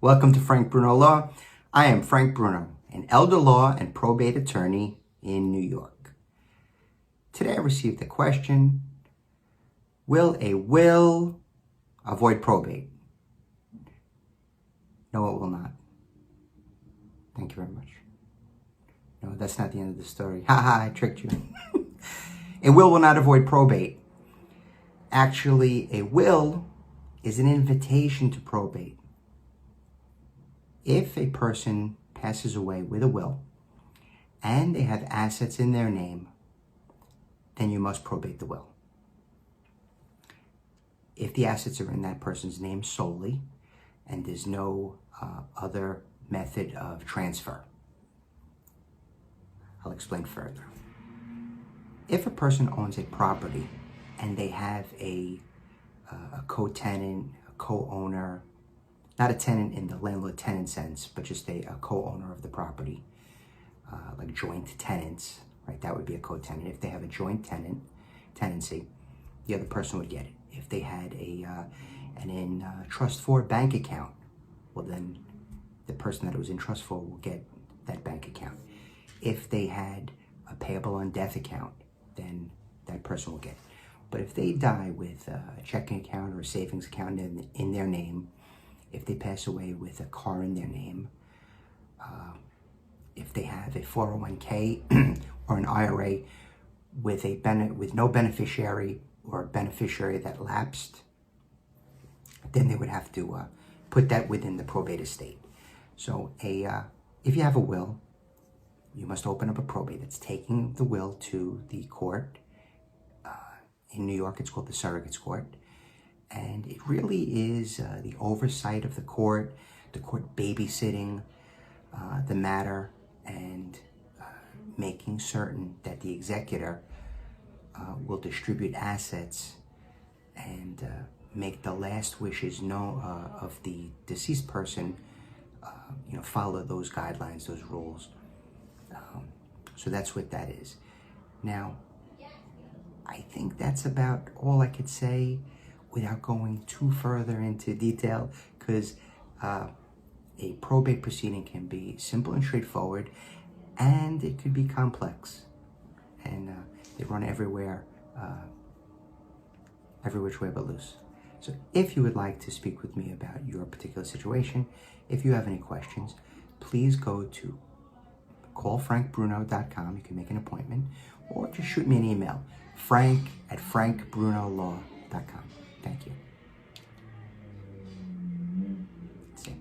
Welcome to Frank Bruno Law. I am Frank Bruno, an elder law and probate attorney in New York. Today I received a question: will a will avoid probate? No, it will not. Thank you very much. No, that's not the end of the story. I tricked you. A will not avoid probate. Actually, a will is an invitation to probate. If a person passes away with a will and they have assets in their name, then you must probate the will. If the assets are in that person's name solely and there's no other method of transfer, I'll explain further. If a person owns a property and they have a co-tenant, a co-owner, not a tenant in the landlord-tenant sense, but just a co-owner of the property, like joint tenants, right? That would be a co-tenant. If they have a joint tenancy, the other person would get it. If they had an in trust for bank account, well then the person that it was in trust for will get that bank account. If they had a payable on death account, then that person will get it. But if they die with a checking account or a savings account in their name, if they pass away with a car in their name, if they have a 401k or an IRA with no beneficiary or a beneficiary that lapsed, then they would have to put that within the probate estate. So if you have a will, you must open up a probate. It's taking the will to the court. In New York, it's called the surrogate's court. And it really is the oversight of the court babysitting the matter and making certain that the executor will distribute assets and make the last wishes of the deceased person, follow those guidelines, those rules. So that's what that is. Now, I think that's about all I could say without going too further into detail, because a probate proceeding can be simple and straightforward, and it could be complex, and they run everywhere, every which way but loose. So if you would like to speak with me about your particular situation, if you have any questions, please go to callfrankbruno.com. You can make an appointment, or just shoot me an email, frank@frankbrunolaw.com. Thank you. See.